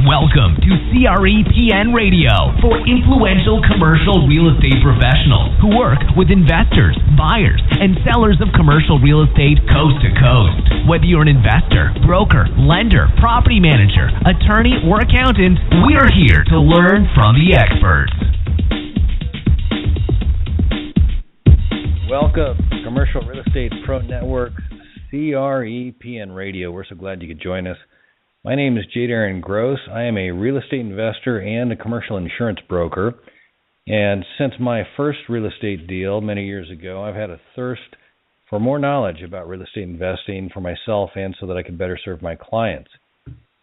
Welcome to CREPN Radio for influential commercial real estate professionals who work with investors, buyers, and sellers of commercial real estate coast to coast. Whether you're an investor, broker, lender, property manager, attorney, or accountant, we are here to learn from the experts. Welcome to Commercial Real Estate Pro Network, CREPN Radio. We're so glad you could join us. My name is J. Darren Gross. I am a real estate investor and a commercial insurance broker. And since my first real estate deal many years ago, I've had a thirst for more knowledge about real estate investing for myself and so that I could better serve my clients.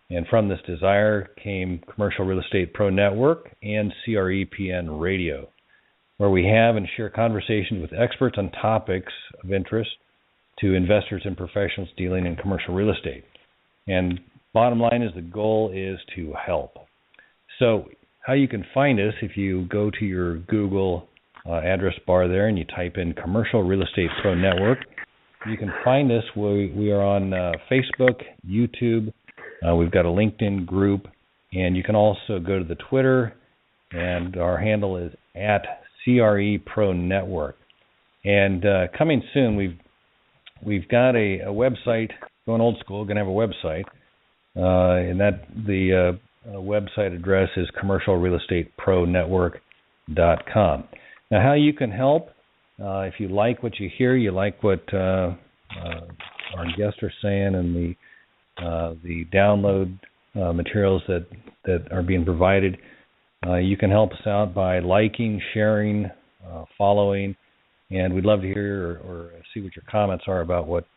And from this desire came Commercial Real Estate Pro Network and CREPN Radio, where we have and share conversations with experts on topics of interest to investors and professionals dealing in commercial real estate. And bottom line is the goal is to help. So how you can find us, if you go to your Google address bar there and you type in Commercial Real Estate Pro Network, you can find us. We are on Facebook, YouTube. We've got a LinkedIn group, and you can also go to the Twitter, and our handle is at CRE Pro Network. And coming soon, we've got a website, going old school, going to have a website. And that the website address is commercialrealestatepronetwork.com. Now, how you can help, if you like what you hear, you like what our guests are saying, and the download materials that are being provided, you can help us out by liking, sharing, following, and we'd love to hear or see what your comments are about what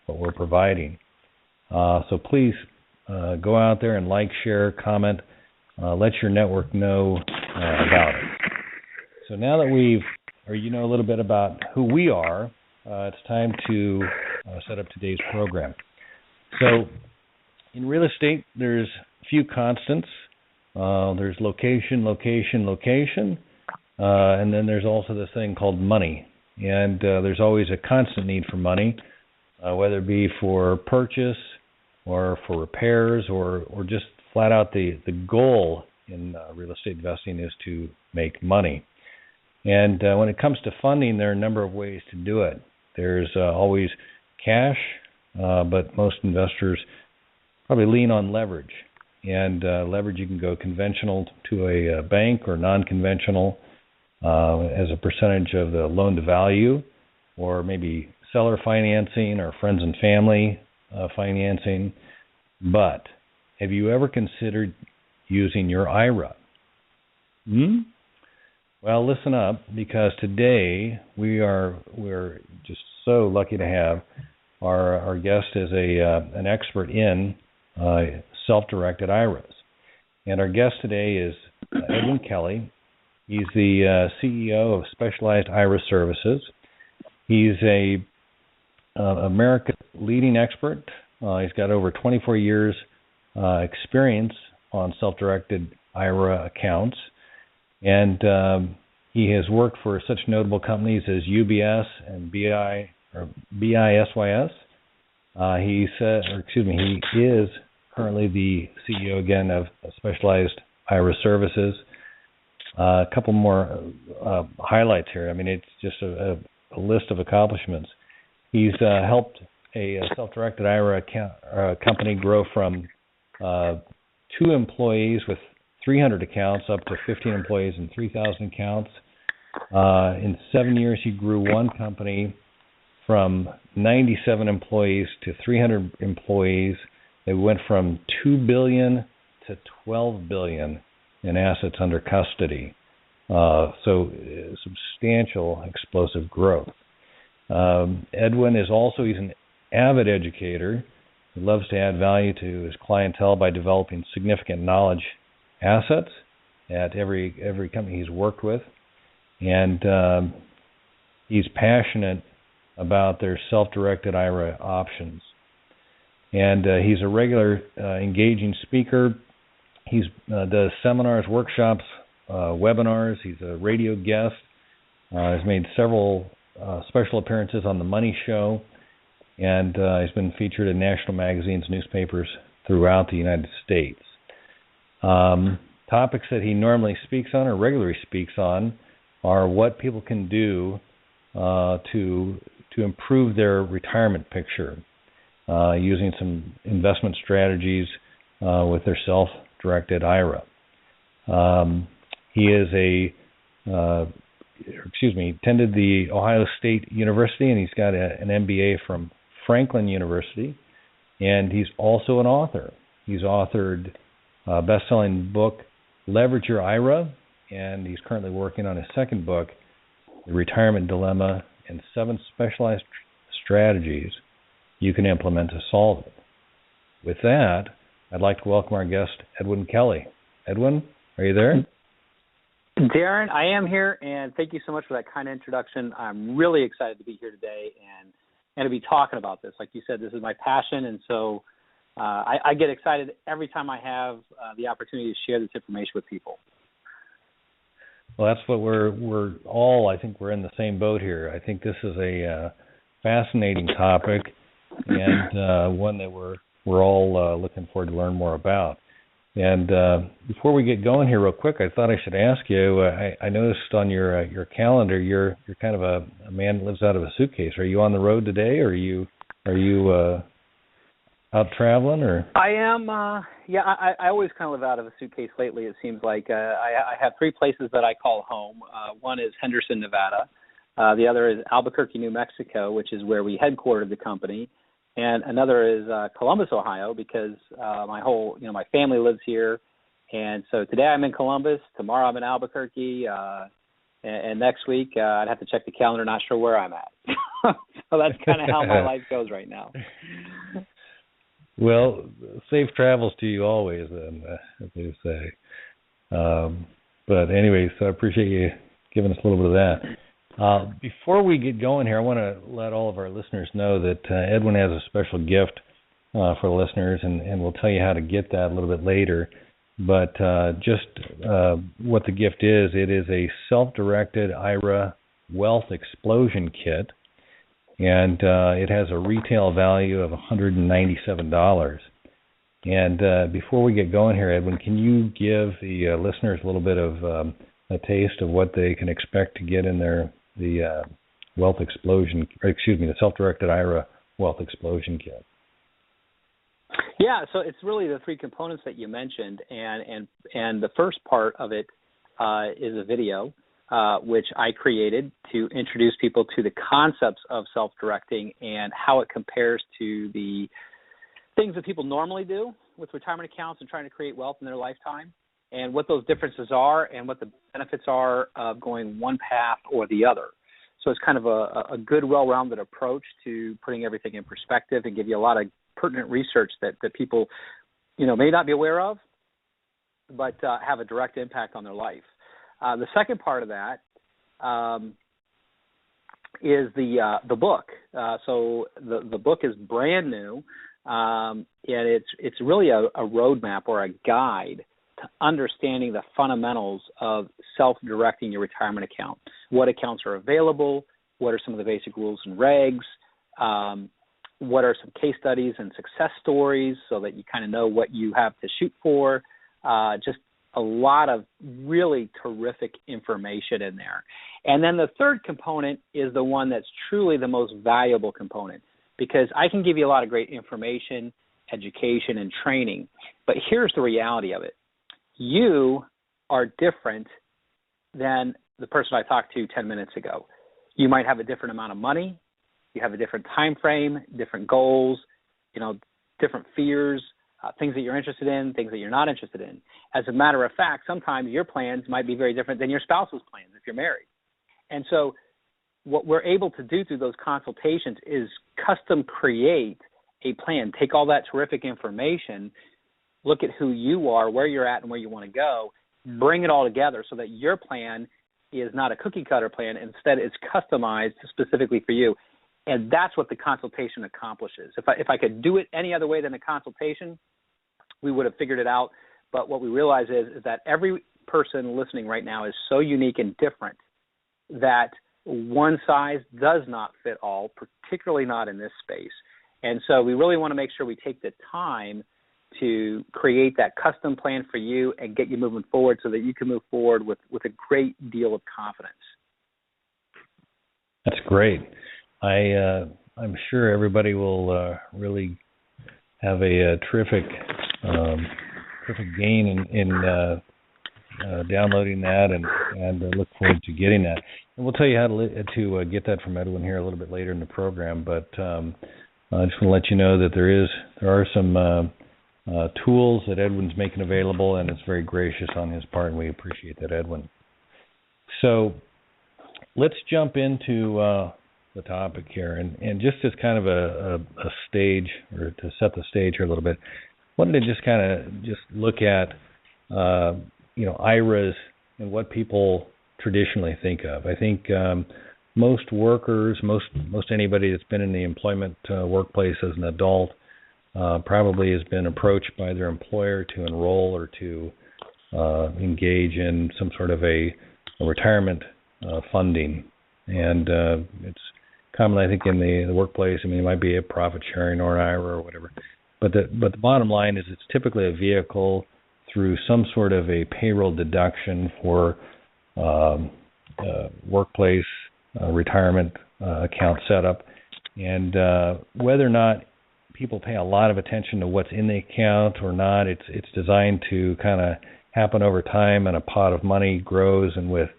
we're providing. So please go out there and like, share, comment, let your network know about it. So now that you know a little bit about who we are, it's time to set up today's program. So in real estate, there's a few constants. There's location, location, location, and then there's also this thing called money. And there's always a constant need for money, whether it be for purchase or for repairs or just flat out the goal in real estate investing is to make money. And when it comes to funding, there are a number of ways to do it. There's always cash, but most investors probably lean on leverage. And leverage, you can go conventional to a bank or non-conventional as a percentage of the loan to value, or maybe seller financing or friends and family financing. But have you ever considered using your IRA? Well, listen up, because today we're just so lucky to have our guest as an expert in self-directed IRAs. And our guest today is Edwin Kelly. He's the CEO of Specialized IRA Services. He's a America's leading expert. He's got over 24 years experience on self-directed IRA accounts. And he has worked for such notable companies as UBS and BISYS. He is currently the CEO again of Specialized IRA Services. A couple more highlights here. I mean, it's just a list of accomplishments. He's helped a self-directed IRA company grow from 2 employees with 300 accounts up to 15 employees and 3,000 accounts. In 7 years, he grew one company from 97 employees to 300 employees. They went from $2 billion to $12 billion in assets under custody. So substantial, explosive growth. Edwin he's an avid educator. He loves to add value to his clientele by developing significant knowledge assets at every company he's worked with. And he's passionate about their self-directed IRA options. And he's a regular engaging speaker. He does seminars, workshops, webinars. He's a radio guest. He's made several special appearances on The Money Show, and he's been featured in national magazines, newspapers throughout the United States. Topics that he normally speaks on or regularly speaks on are what people can do to improve their retirement picture using some investment strategies with their self-directed IRA. He attended the Ohio State University, and he's got an MBA from Franklin University, and he's also an author. He's authored a best-selling book, Leverage Your IRA, and he's currently working on his second book, The Retirement Dilemma, and 7 specialized strategies you can implement to solve it. With that, I'd like to welcome our guest, Edwin Kelly. Edwin, are you there? Darren, I am here, and thank you so much for that kind of introduction. I'm really excited to be here today and to be talking about this. Like you said, this is my passion, and so I get excited every time I have the opportunity to share this information with people. Well, that's what we're all, I think we're in the same boat here. I think this is a fascinating topic and one that we're all looking forward to learn more about. And before we get going here real quick, I thought I should ask you, I noticed on your calendar you're kind of a man that lives out of a suitcase. Are you on the road today, or are you out traveling? Or I am, I always kind of live out of a suitcase lately, it seems like. I have 3 places that I call home. One is Henderson, Nevada. The other is Albuquerque, New Mexico, which is where we headquartered the company. And another is Columbus, Ohio, because my family lives here. And so today I'm in Columbus, tomorrow I'm in Albuquerque, and next week I'd have to check the calendar, not sure where I'm at. So that's kind of how my life goes right now. Well, safe travels to you always, then, as they say. But anyway, so I appreciate you giving us a little bit of that. Before we get going here, I want to let all of our listeners know that Edwin has a special gift for the listeners, and we'll tell you how to get that a little bit later. But just what the gift is, it is a self-directed IRA wealth explosion kit, and it has a retail value of $197. And before we get going here, Edwin, can you give the listeners a little bit of a taste of what they can expect to get in the self-directed IRA wealth explosion kit? Yeah, so it's really the 3 components that you mentioned, and the first part of it is a video which I created to introduce people to the concepts of self-directing and how it compares to the things that people normally do with retirement accounts and trying to create wealth in their lifetime, and what those differences are and what the benefits are of going one path or the other. So it's kind of a good, well-rounded approach to putting everything in perspective and give you a lot of pertinent research that people, may not be aware of, but have a direct impact on their life. The second part of that is the book. So the book is brand new, and it's really a roadmap or a guide to understanding the fundamentals of self-directing your retirement account. What accounts are available, what are some of the basic rules and regs, what are some case studies and success stories so that you kind of know what you have to shoot for, just a lot of really terrific information in there. And then the third component is the one that's truly the most valuable component, because I can give you a lot of great information, education, and training, but here's the reality of it. You are different than the person I talked to 10 minutes ago. You might have a different amount of money. You have a different time frame, different goals, different fears, things that you're interested in, things that you're not interested in. As a matter of fact, sometimes your plans might be very different than your spouse's plans if you're married. And so what we're able to do through those consultations is custom create a plan, take all that terrific information, look at who you are, where you're at, and where you want to go, bring it all together so that your plan is not a cookie-cutter plan. Instead, it's customized specifically for you. And that's what the consultation accomplishes. If I could do it any other way than a consultation, we would have figured it out. But what we realize is that every person listening right now is so unique and different that one size does not fit all, particularly not in this space. And so we really want to make sure we take the time to create that custom plan for you and get you moving forward so that you can move forward with a great deal of confidence. That's great. I'm sure everybody will really have a terrific gain in downloading that and look forward to getting that. And we'll tell you how to get that from Edwin here a little bit later in the program. But I just want to let you know that there are some tools that Edwin's making available, and it's very gracious on his part, and we appreciate that, Edwin. So let's jump into the topic here, and just as kind of a stage, or to set the stage here a little bit, wanted to just look at IRAs and what people traditionally think of. I think most workers, most anybody that's been in the employment workplace as an adult probably has been approached by their employer to enroll or to engage in some sort of a retirement funding. And it's common, I think, in the workplace. I mean, it might be a profit sharing or an IRA or whatever. But the bottom line is it's typically a vehicle through some sort of a payroll deduction for workplace retirement account setup. And whether or not people pay a lot of attention to what's in the account or not, it's designed to kind of happen over time, and a pot of money grows, and with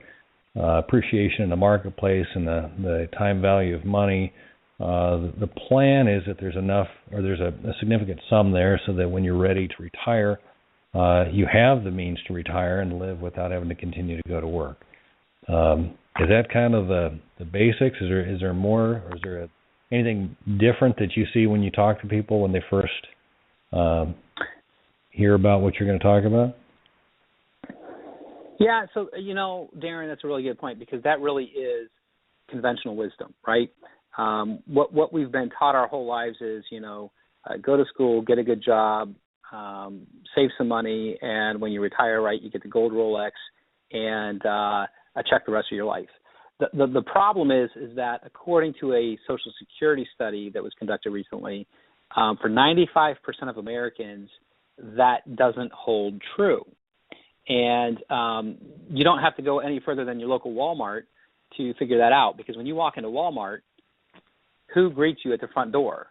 appreciation in the marketplace and the time value of money, the plan is that there's enough, or there's a significant sum there, so that when you're ready to retire, you have the means to retire and live without having to continue to go to work. Is that kind of the basics? Is there more, or is there anything different that you see when you talk to people when they first hear about what you're going to talk about? Yeah, so, Darren, that's a really good point, because that really is conventional wisdom, right? What we've been taught our whole lives is, go to school, get a good job, save some money, and when you retire, right, you get the gold Rolex and a check the rest of your life. The problem is that according to a Social Security study that was conducted recently, for 95% of Americans, that doesn't hold true. And you don't have to go any further than your local Walmart to figure that out, because when you walk into Walmart, who greets you at the front door?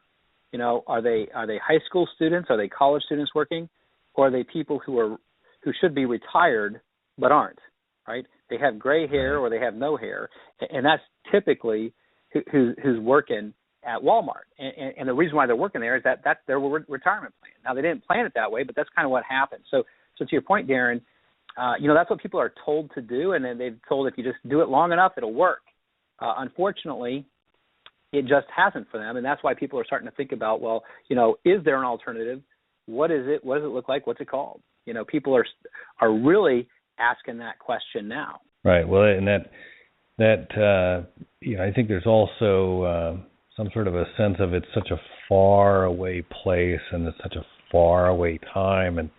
Are they high school students? Are they college students working? Or are they people who should be retired but aren't, right? They have gray hair or they have no hair, and that's typically who's working at Walmart. And the reason why they're working there is that that's their retirement plan. Now, they didn't plan it that way, but that's kind of what happened. So to your point, Darren, that's what people are told to do, and then they're told if you just do it long enough, it'll work. Unfortunately, it just hasn't for them, and that's why people are starting to think about, well, is there an alternative? What is it? What does it look like? What's it called? People are really asking that question now. Right. Well, and that I think there's also some sort of a sense of it's such a far away place and it's such a far away time, and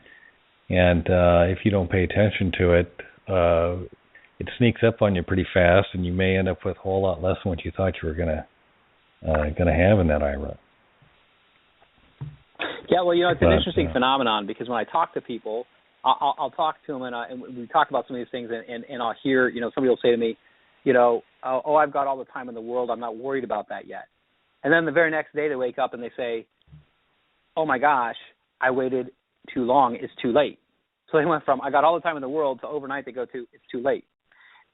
if you don't pay attention to it, it sneaks up on you pretty fast, and you may end up with a whole lot less than what you thought you were going to have in that IRA. Yeah, well, it's an interesting phenomenon, because when I talk to people, I'll talk to them, and we talk about some of these things, and I'll hear, somebody will say to me, oh, I've got all the time in the world, I'm not worried about that yet. And then the very next day they wake up and they say, oh my gosh, I waited too long, it's too late. So they went from I got all the time in the world to overnight they go to it's too late.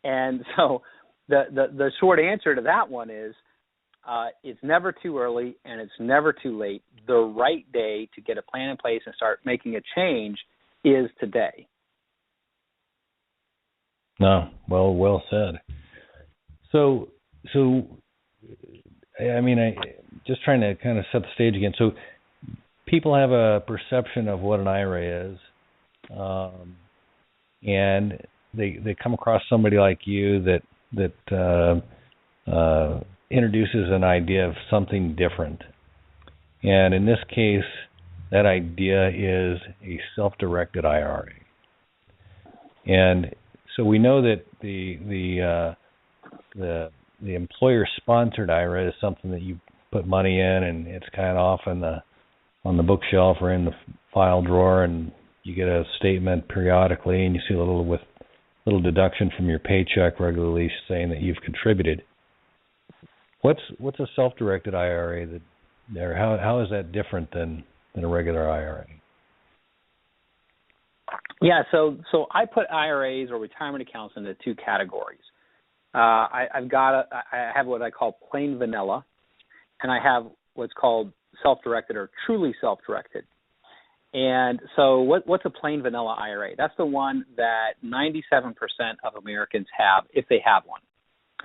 And so the short answer to that one is it's never too early and it's never too late. The right day to get a plan in place and start making a change is today. No, well said. So I mean, I just trying to kind of set the stage again. So people have a perception of what an IRA is, and they come across somebody like you that introduces an idea of something different. And in this case, that idea is a self-directed IRA. And so we know that the employer-sponsored IRA is something that you put money in, and it's kind of off on the bookshelf or in the file drawer, and you get a statement periodically, and you see a little deduction from your paycheck regularly saying that you've contributed. What's a self-directed IRA how is that different than a regular IRA? Yeah, so I put IRAs or retirement accounts into two categories. I have what I call plain vanilla, and I have what's called self-directed or truly self-directed. And so what's a plain vanilla IRA? That's the one that 97% of Americans have if they have one,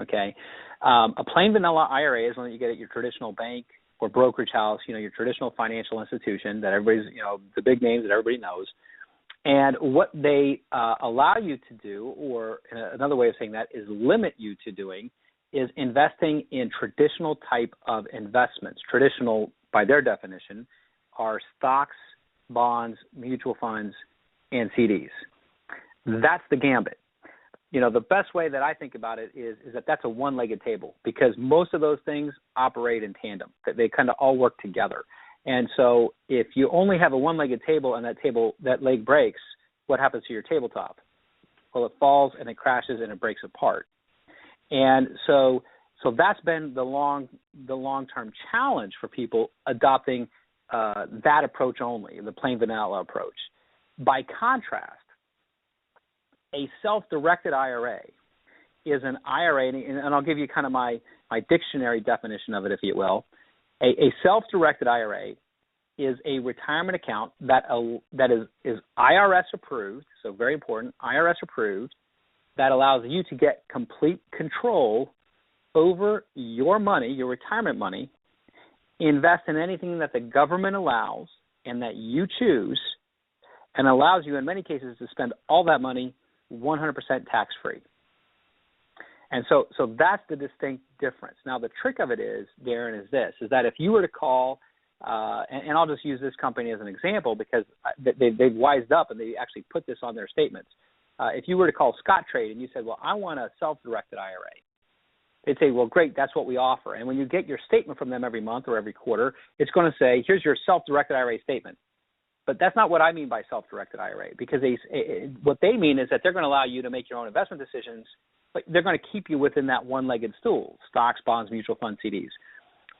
okay? A plain vanilla IRA is one that you get at your traditional bank or brokerage house, your traditional financial institution that everybody's, the big names that everybody knows. And what they allow you to do, or another way of saying that is limit you to doing, is investing in traditional type of investments. Traditional, by their definition, are stocks, bonds, mutual funds, and CDs. That's the gambit. The best way that I think about it is that that's a one-legged table, because most of those things operate in tandem. They kind of all work together. And so if you only have a one-legged table and that leg breaks, what happens to your tabletop? Well, it falls and it crashes and it breaks apart. And so that's been the long-term challenge for people adopting that approach only, the plain vanilla approach. By contrast, a self-directed IRA is an IRA, and I'll give you kind of my dictionary definition of it, if you will. A self-directed IRA is a retirement account that is IRS approved, so very important, IRS approved, that allows you to get complete control over your money, your retirement money, invest in anything that the government allows and that you choose, and allows you in many cases to spend all that money 100% tax-free. And so that's the distinct difference. Now, the trick of it is, Darren, is that if you were to call, and I'll just use this company as an example because they've wised up and they actually put this on their statements. If you were to call Scottrade and you said, well, I want a self-directed IRA, they'd say, well, great, that's what we offer. And when you get your statement from them every month or every quarter, it's going to say, here's your self-directed IRA statement. But that's not what I mean by self-directed IRA, because what they mean is that they're going to allow you to make your own investment decisions, but they're going to keep you within that one-legged stool, stocks, bonds, mutual funds, CDs.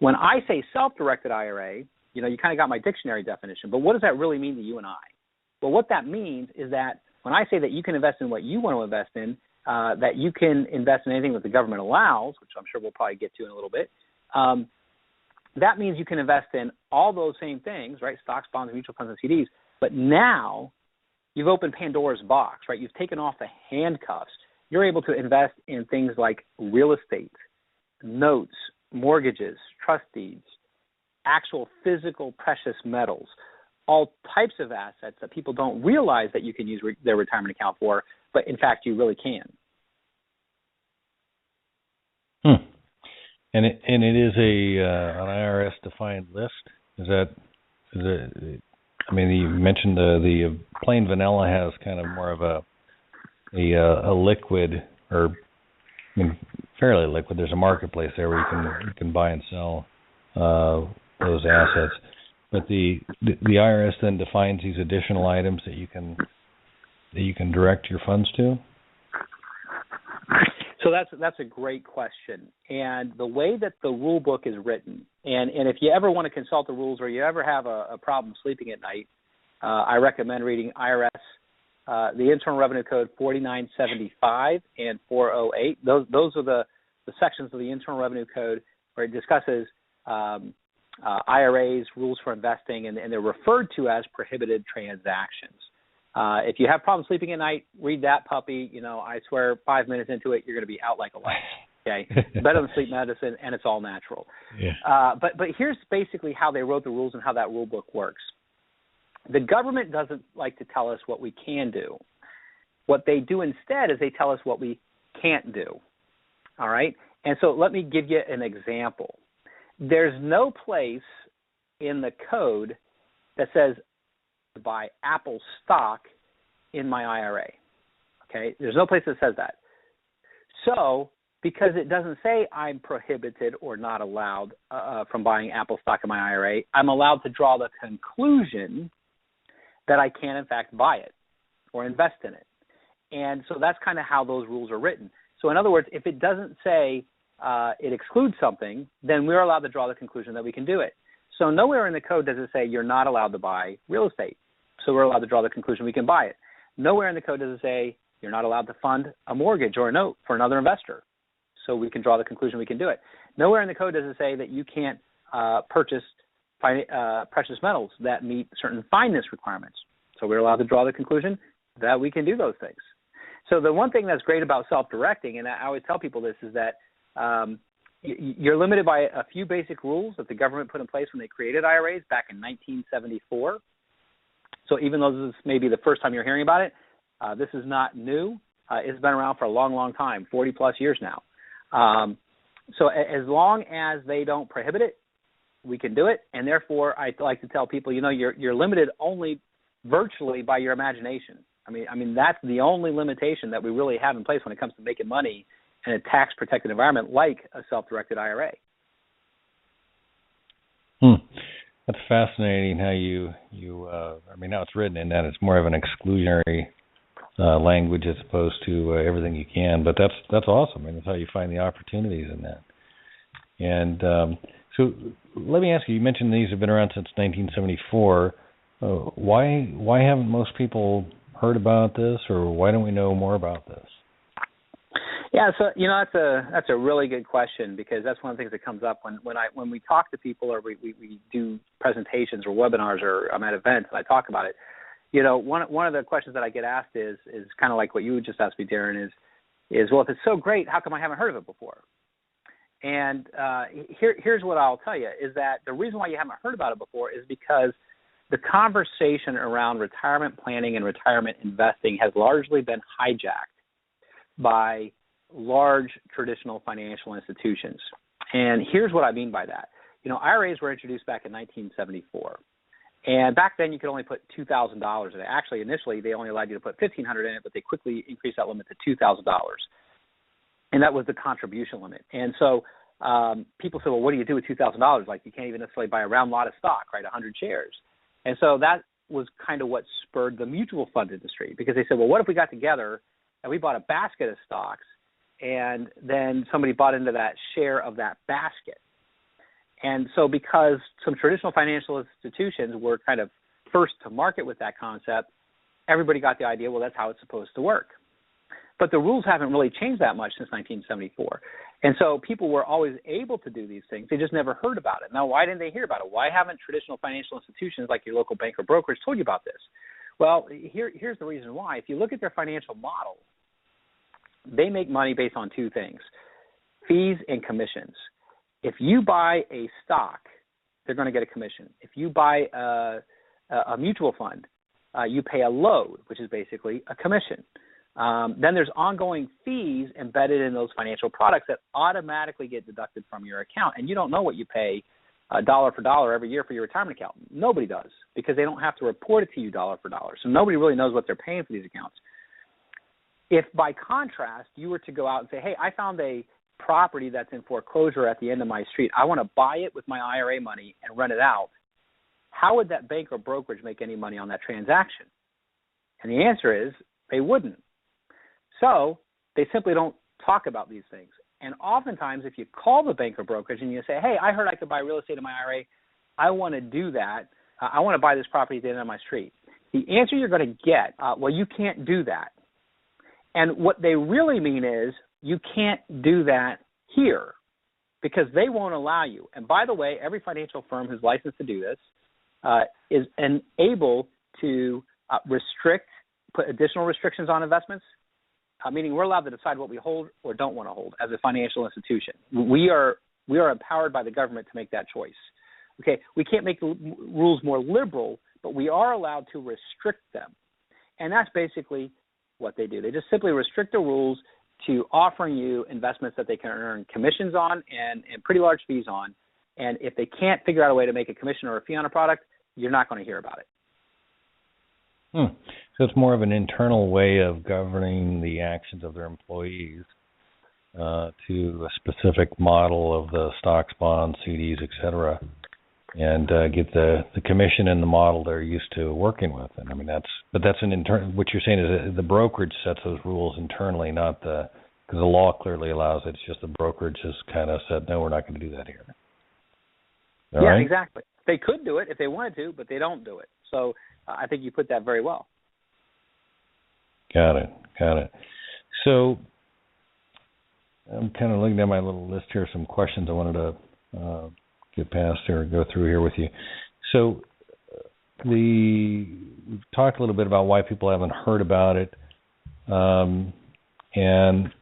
When I say self-directed IRA, you kind of got my dictionary definition, but what does that really mean to you and I? Well, what that means is that when I say that you can invest in what you want to invest in, that you can invest in anything that the government allows, which I'm sure we'll probably get to in a little bit, that means you can invest in all those same things, right? Stocks, bonds, mutual funds, and CDs. But now you've opened Pandora's box, right? You've taken off the handcuffs. You're able to invest in things like real estate, notes, mortgages, trust deeds, actual physical precious metals, all types of assets that people don't realize that you can use their retirement account for, but in fact you really can. And it is an IRS defined list. Is it? I mean, you mentioned the plain vanilla has kind of more of a liquid, or fairly liquid. There's a marketplace there where you can buy and sell those assets. But the IRS then defines these additional items that you can direct your funds to. So that's a great question. And the way that the rule book is written, and if you ever want to consult the rules or you ever have a problem sleeping at night, I recommend reading IRS, the Internal Revenue Code 4975 and 408. Those are the sections of the Internal Revenue Code where it discusses IRAs, rules for investing, and they're referred to as prohibited transactions. If you have problems sleeping at night, read that puppy. I swear 5 minutes into it, you're going to be out like a light. Okay, better than sleep medicine, and it's all natural. Yeah. But here's basically how they wrote the rules and how that rule book works. The government doesn't like to tell us what we can do. What they do instead is they tell us what we can't do. All right? And so let me give you an example. There's no place in the code that says to buy Apple stock in my IRA. Okay? There's no place that says that. So, because it doesn't say I'm prohibited or not allowed from buying Apple stock in my IRA, I'm allowed to draw the conclusion that I can, in fact, buy it or invest in it. And so that's kind of how those rules are written. So in other words, if it doesn't say it excludes something, then we're allowed to draw the conclusion that we can do it. So nowhere in the code does it say you're not allowed to buy real estate. So we're allowed to draw the conclusion we can buy it. Nowhere in the code does it say you're not allowed to fund a mortgage or a note for another investor. So we can draw the conclusion we can do it. Nowhere in the code does it say that you can't purchase precious metals that meet certain fineness requirements. So we're allowed to draw the conclusion that we can do those things. So the one thing that's great about self-directing, and I always tell people this, is that you're limited by a few basic rules that the government put in place when they created IRAs back in 1974. So even though this may be the first time you're hearing about it, this is not new. It's been around for a long, long time, 40-plus years now. So as long as they don't prohibit it, we can do it. And therefore, I like to tell people, you're limited only virtually by your imagination. I mean that's the only limitation that we really have in place when it comes to making money in a tax-protected environment like a self-directed IRA. That's fascinating how you now it's written in that it's more of an exclusionary language as opposed to everything you can. But that's awesome. That's how you find the opportunities in that. And so let me ask you, you mentioned these have been around since 1974. Why haven't most people heard about this, or why don't we know more about this? Yeah, so that's a really good question, because that's one of the things that comes up when we talk to people, or we do presentations or webinars, or I'm at events and I talk about it. One of the questions that I get asked is kind of like what you just asked me, Darren, is well, if it's so great, how come I haven't heard of it before? And here's what I'll tell you, is that the reason why you haven't heard about it before is because the conversation around retirement planning and retirement investing has largely been hijacked by large traditional financial institutions. And here's what I mean by that. IRAs were introduced back in 1974. And back then you could only put $2,000 in it. Actually, initially they only allowed you to put $1,500 in it, but they quickly increased that limit to $2,000. And that was the contribution limit. And so people say, well, what do you do with $2,000? Like, you can't even necessarily buy a round lot of stock, right, 100 shares. And so that was kind of what spurred the mutual fund industry, because they said, well, what if we got together and we bought a basket of stocks, and then somebody bought into that share of that basket? And so because some traditional financial institutions were kind of first to market with that concept, everybody got the idea, well, that's how it's supposed to work. But the rules haven't really changed that much since 1974. And so people were always able to do these things. They just never heard about it. Now, why didn't they hear about it? Why haven't traditional financial institutions like your local bank or brokerage told you about this? Well, here's the reason why. If you look at their financial model, they make money based on two things: fees and commissions. If you buy a stock, they're going to get a commission. If you buy a mutual fund, you pay a load, which is basically a commission. Then there's ongoing fees embedded in those financial products that automatically get deducted from your account. And you don't know what you pay dollar for dollar every year for your retirement account. Nobody does, because they don't have to report it to you dollar for dollar. So nobody really knows what they're paying for these accounts. If, by contrast, you were to go out and say, hey, I found a property that's in foreclosure at the end of my street. I want to buy it with my IRA money and rent it out. How would that bank or brokerage make any money on that transaction? And the answer is they wouldn't. So they simply don't talk about these things. And oftentimes, if you call the bank or brokerage and you say, hey, I heard I could buy real estate in my IRA, I want to do that. I want to buy this property at the end of my street. The answer you're going to get, well, you can't do that. And what they really mean is you can't do that here, because they won't allow you. And by the way, every financial firm who's licensed to do this is able to put additional restrictions on investments, meaning we're allowed to decide what we hold or don't want to hold as a financial institution. We are empowered by the government to make that choice. Okay, we can't make the rules more liberal, but we are allowed to restrict them. And that's basically what they do. They just simply restrict the rules to offering you investments that they can earn commissions on and pretty large fees on. And if they can't figure out a way to make a commission or a fee on a product, you're not going to hear about it. So it's more of an internal way of governing the actions of their employees to a specific model of the stocks, bonds, CDs, et cetera. and get the commission and the model they're used to working with. And I mean, that's an internal. What you're saying is that the brokerage sets those rules internally, not because the law clearly allows it. It's just the brokerage has kind of said, no, we're not going to do that here. All yeah, right? exactly. They could do it if they wanted to, but they don't do it. So I think you put that very well. Got it. So I'm kind of looking at my little list here, some questions I wanted to get past here, go through here with you. So we've talked a little bit about why people haven't heard about it, and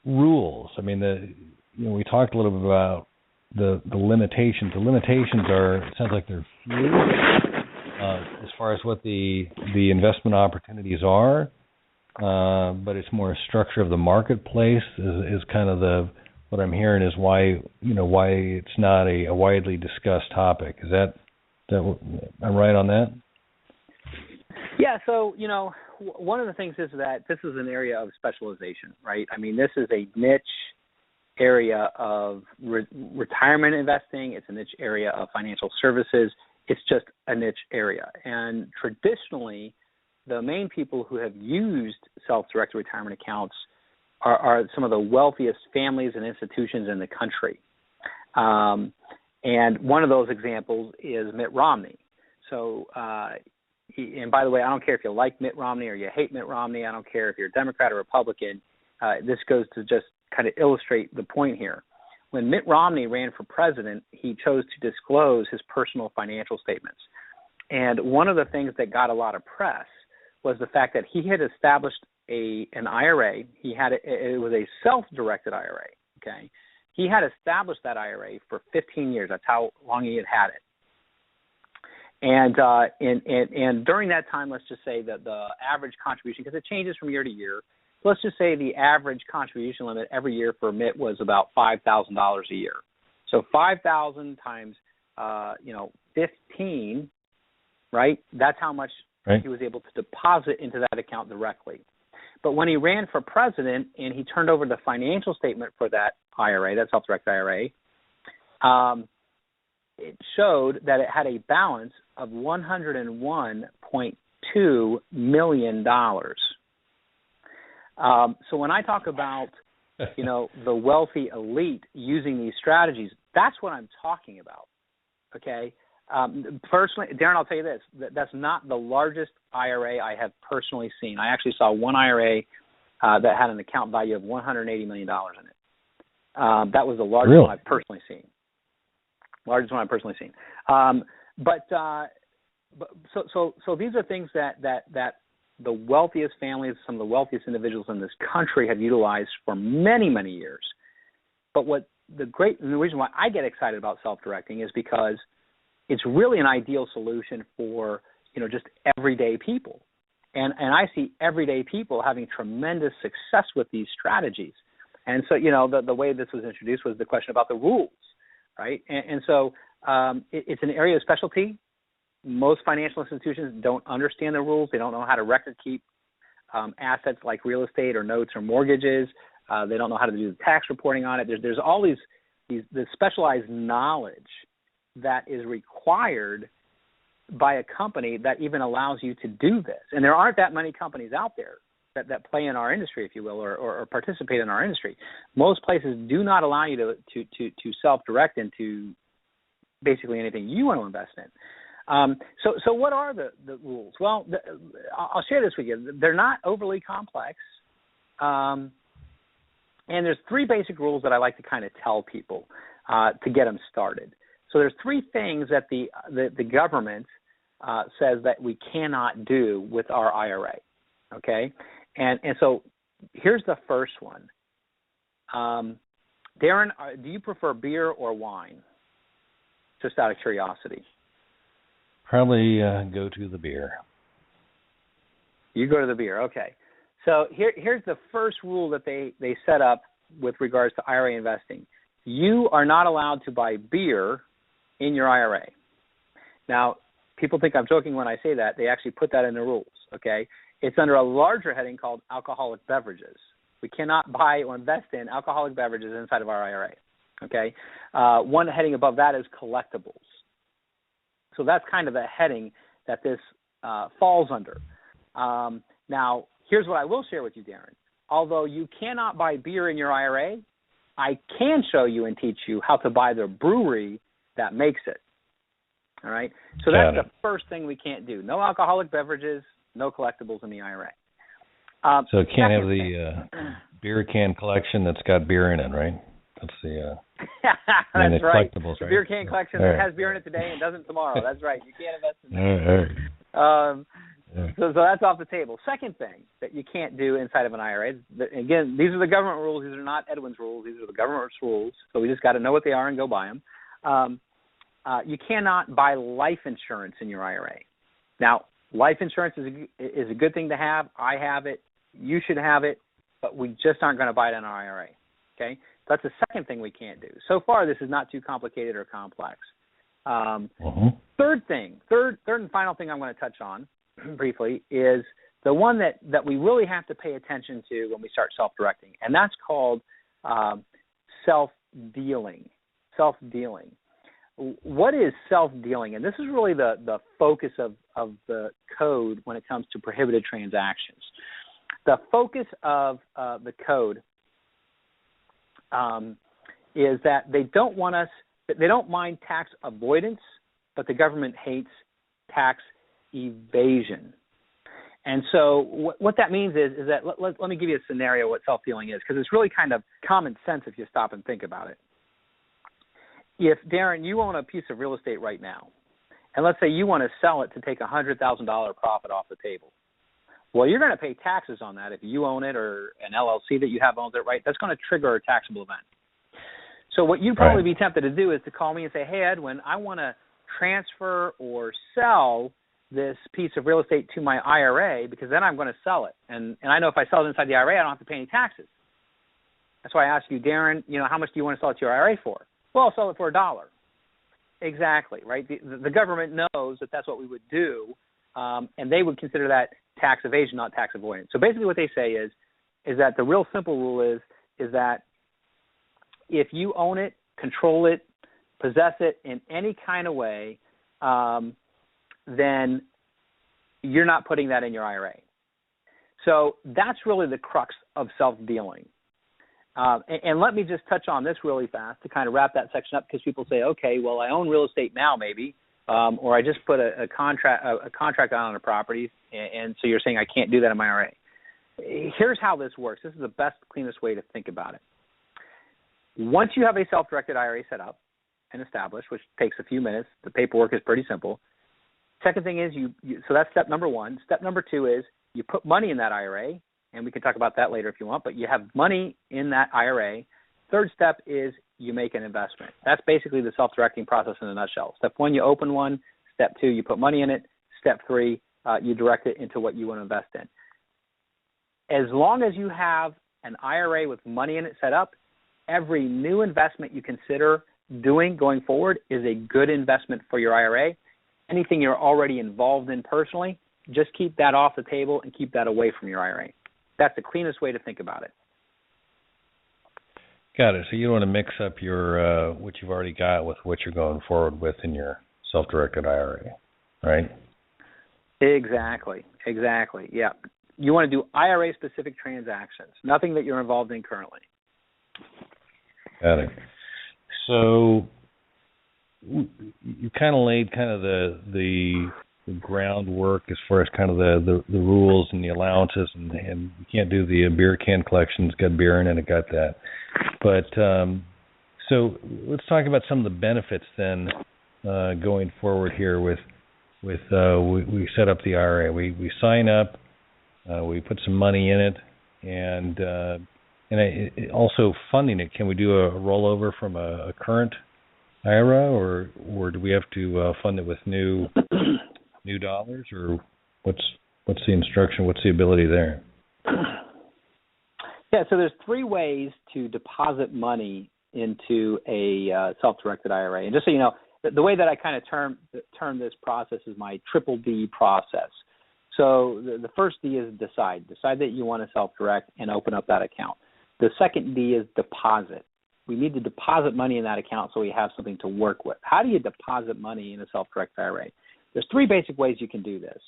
rules. I mean, we talked a little bit about the limitations. The limitations it sounds like they're few as far as what the investment opportunities are, but it's more a structure of the marketplace is kind of what I'm hearing is why it's not a widely discussed topic. Is that I'm right on that? Yeah. So one of the things is that this is an area of specialization, right? I mean, this is a niche area of retirement investing. It's a niche area of financial services. It's just a niche area. And traditionally, the main people who have used self-directed retirement accounts are some of the wealthiest families and institutions in the country. And one of those examples is Mitt Romney. So, and by the way, I don't care if you like Mitt Romney or you hate Mitt Romney. I don't care if you're a Democrat or Republican. This goes to just kind of illustrate the point here. When Mitt Romney ran for president, he chose to disclose his personal financial statements. And one of the things that got a lot of press was the fact that he had established an IRA. It was a self-directed IRA, okay? He had established that IRA for 15 years. That's how long he had it. And during that time, let's just say that the average contribution, because it changes from year to year, let's just say the average contribution limit every year for Mitt was about $5,000 a year. So 5,000 times 15, right? That's how much he was able to deposit into that account directly. But when he ran for president and he turned over the financial statement for that IRA, that self-directed IRA, it showed that it had a balance of $101.2 million. So when I talk about, the wealthy elite using these strategies, that's what I'm talking about, okay? Personally, Darren, I'll tell you this, that's not the largest IRA I have personally seen. I actually saw one IRA that had an account value of $180 million in it. That was the largest one I've personally seen. So these are things that the wealthiest families, some of the wealthiest individuals in this country have utilized for many, many years. But the reason why I get excited about self-directing is because it's really an ideal solution for, just everyday people. And I see everyday people having tremendous success with these strategies. And so, the way this was introduced was the question about the rules, right? And so it's an area of specialty. Most financial institutions don't understand the rules. They don't know how to record keep assets like real estate or notes or mortgages. They don't know how to do the tax reporting on it. There's all this specialized knowledge that is required by a company that even allows you to do this. And there aren't that many companies out there that play in our industry, if you will, or participate in our industry. Most places do not allow you to self-direct into basically anything you want to invest in. So what are the rules? Well, I'll share this with you. They're not overly complex. And there's three basic rules that I like to kind of tell people to get them started. So there's three things that the government says that we cannot do with our IRA, okay? And so here's the first one. Darren, do you prefer beer or wine? Just out of curiosity. Probably go to the beer. You go to the beer, okay. So here's the first rule that they set up with regards to IRA investing. You are not allowed to buy beer in your IRA. Now, people think I'm joking when I say that. They actually put that in the rules, okay? It's under a larger heading called alcoholic beverages. We cannot buy or invest in alcoholic beverages inside of our IRA. Okay, one heading above that is collectibles. So that's kind of the heading that this falls under. Now, here's what I will share with you, Darren. Although you cannot buy beer in your IRA, I can show you and teach you how to buy the brewery that makes it. All right? So that's the first thing we can't do. No alcoholic beverages, no collectibles in the IRA. So it can't have the beer can collection that's got beer in it, right? That's the that's right. Collectibles, The right? beer can collection that has beer in it today and doesn't tomorrow. That's right. You can't invest in that. So that's off the table. Second thing that you can't do inside of an IRA, again, these are the government rules. These are not Edwin's rules. These are the government's rules. So we just got to know what they are and go buy them. You cannot buy life insurance in your IRA. Now, life insurance is a good thing to have. I have it. You should have it. But we just aren't going to buy it in our IRA. Okay? So that's the second thing we can't do. So far, this is not too complicated or complex. Third and final thing I'm going to touch on briefly is the one that we really have to pay attention to when we start self-directing, and that's called self-dealing. Self-dealing. What is self-dealing? And this is really the focus of the code when it comes to prohibited transactions. The focus of the code is that they don't mind tax avoidance, but the government hates tax evasion. And so what that means is that let me give you a scenario what self-dealing is, because it's really kind of common sense if you stop and think about it. If, Darren, you own a piece of real estate right now, and let's say you want to sell it to take a $100,000 profit off the table, well, you're going to pay taxes on that if you own it or an LLC that you have owns it, right? That's going to trigger a taxable event. So what you'd probably be tempted to do is to call me and say, hey, Edwin, I want to transfer or sell this piece of real estate to my IRA because then I'm going to sell it. And I know if I sell it inside the IRA, I don't have to pay any taxes. That's why I asked you, Darren, how much do you want to sell it to your IRA for? Well, I'll sell it for $1. Exactly, right? The government knows that that's what we would do, and they would consider that tax evasion, not tax avoidance. So basically what they say is that the real simple rule is that if you own it, control it, possess it in any kind of way, then you're not putting that in your IRA. So that's really the crux of self-dealing. And let me just touch on this really fast to kind of wrap that section up, because people say, okay, well, I own real estate now maybe, or I just put a contract on a property, and so you're saying I can't do that in my IRA. Here's how this works. This is the best, cleanest way to think about it. Once you have a self-directed IRA set up and established, which takes a few minutes, the paperwork is pretty simple. Second thing is so that's step number one. Step number two is you put money in that IRA, and we can talk about that later if you want, but you have money in that IRA. Third step is you make an investment. That's basically the self-directing process in a nutshell. Step one, you open one. Step two, you put money in it. Step three, you direct it into what you want to invest in. As long as you have an IRA with money in it set up, every new investment you consider doing going forward is a good investment for your IRA. Anything you're already involved in personally, just keep that off the table and keep that away from your IRA. That's the cleanest way to think about it. Got it. So you don't want to mix up your what you've already got with what you're going forward with in your self-directed IRA, right? Exactly. Yeah. You want to do IRA-specific transactions, nothing that you're involved in currently. Got it. So you kind of laid kind of the groundwork as far as kind of the rules and the allowances, and you can't do the beer can collection. It's got beer in it. It got that. But so let's talk about some of the benefits then going forward here with we set up the IRA. We sign up. We put some money in it, and also funding it. Can we do a rollover from a current IRA, or do we have to fund it with new dollars, or what's the instruction? What's the ability there? Yeah, so there's three ways to deposit money into a self-directed IRA. And just so you know, the way that I kind of term this process is my triple D process. So the first D is decide. Decide that you want to self-direct and open up that account. The second D is deposit. We need to deposit money in that account so we have something to work with. How do you deposit money in a self-directed IRA? There's three basic ways you can do this.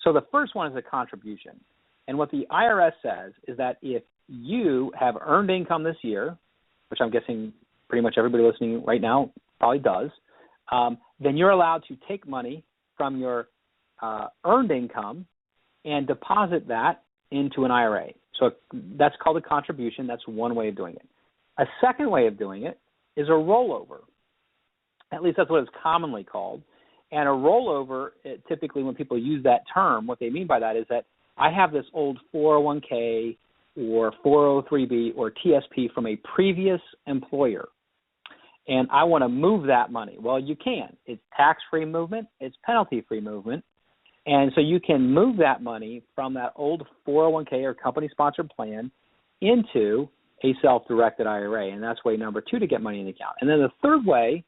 So the first one is a contribution. And what the IRS says is that if you have earned income this year, which I'm guessing pretty much everybody listening right now probably does, then you're allowed to take money from your earned income and deposit that into an IRA. So that's called a contribution. That's one way of doing it. A second way of doing it is a rollover. At least that's what it's commonly called. And a rollover, typically when people use that term, what they mean by that is that I have this old 401k or 403b or TSP from a previous employer, and I want to move that money. Well, you can. It's tax-free movement. It's penalty-free movement. And so you can move that money from that old 401k or company-sponsored plan into a self-directed IRA, and that's way number two to get money in the account. And then the third way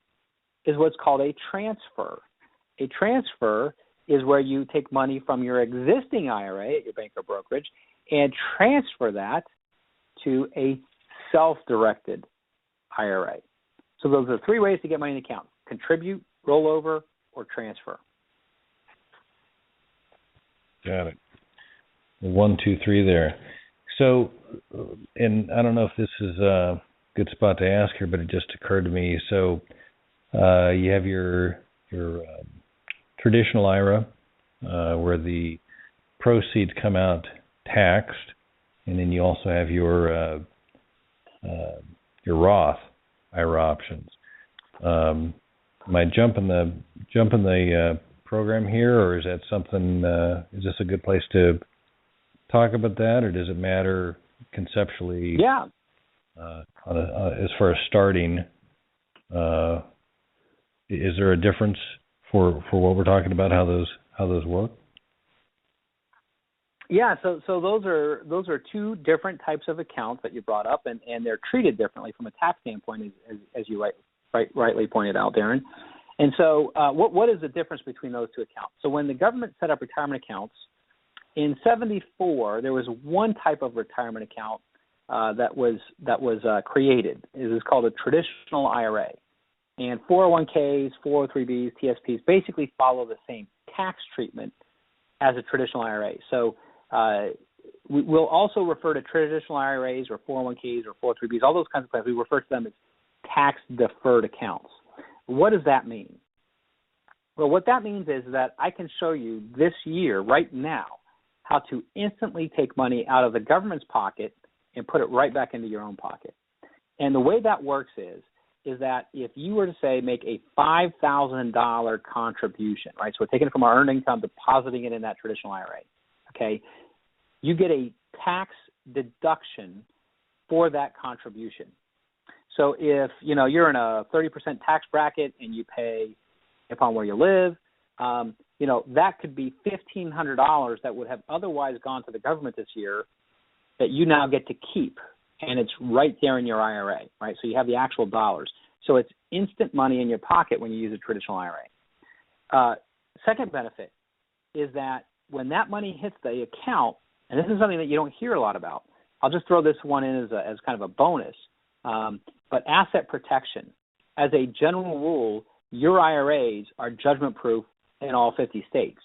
is what's called a transfer. A transfer is where you take money from your existing IRA at your bank or brokerage and transfer that to a self-directed IRA. So those are three ways to get money in the account: contribute, rollover, or transfer. Got it. 1, 2, 3 there. So, and I don't know if this is a good spot to ask here, but it just occurred to me. So you have your traditional IRA where the proceeds come out taxed, and then you also have your Roth IRA options. Am I jumping the program here, or is that something? Is this a good place to talk about that, or does it matter conceptually? Yeah. As far as starting, is there a difference for what we're talking about? How those work? Yeah, so those are two different types of accounts that you brought up, and they're treated differently from a tax standpoint, as you rightly pointed out, Darren. And so what is the difference between those two accounts? So when the government set up retirement accounts, in 1974, there was one type of retirement account that was created. It was called a traditional IRA. And 401ks, 403bs, TSPs basically follow the same tax treatment as a traditional IRA. So we'll also refer to traditional IRAs or 401ks or 403bs, all those kinds of plans. We refer to them as tax-deferred accounts. What does that mean? Well, what that means is that I can show you this year, right now, how to instantly take money out of the government's pocket and put it right back into your own pocket. And the way that works is that if you were to, say, make a $5,000 contribution, right, so we're taking it from our earned income, depositing it in that traditional IRA, okay, you get a tax deduction for that contribution. So if, you're in a 30% tax bracket and you pay upon where you live, that could be $1,500 that would have otherwise gone to the government this year that you now get to keep, and it's right there in your IRA, right? So you have the actual dollars. So it's instant money in your pocket when you use a traditional IRA. Second benefit is that when that money hits the account, and this is something that you don't hear a lot about, I'll just throw this one in as kind of a bonus, but asset protection. As a general rule, your IRAs are judgment-proof in all 50 states.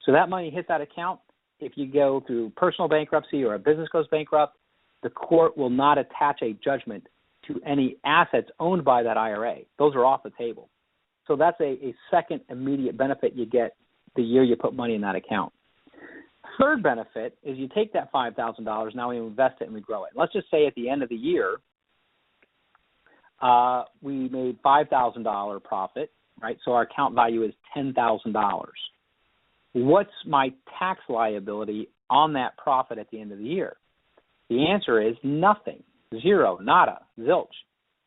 So that money hits that account. If you go through personal bankruptcy or a business goes bankrupt, the court will not attach a judgment to any assets owned by that IRA. Those are off the table. So that's a second immediate benefit you get the year you put money in that account. Third benefit is you take that $5,000, now we invest it and we grow it. Let's just say at the end of the year, we made $5,000 profit, right? So our account value is $10,000. What's my tax liability on that profit at the end of the year? The answer is nothing, zero, nada, zilch,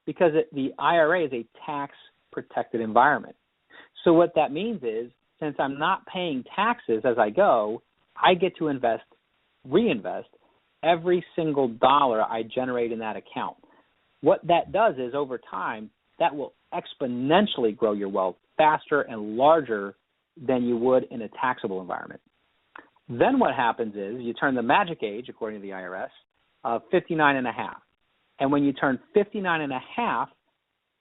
because the IRA is a tax-protected environment. So what that means is, since I'm not paying taxes as I go, I get to reinvest every single dollar I generate in that account. What that does is, over time, that will exponentially grow your wealth faster and larger than you would in a taxable environment. Then what happens is you turn the magic age, according to the IRS, of 59 and a half. And when you turn 59 and a half,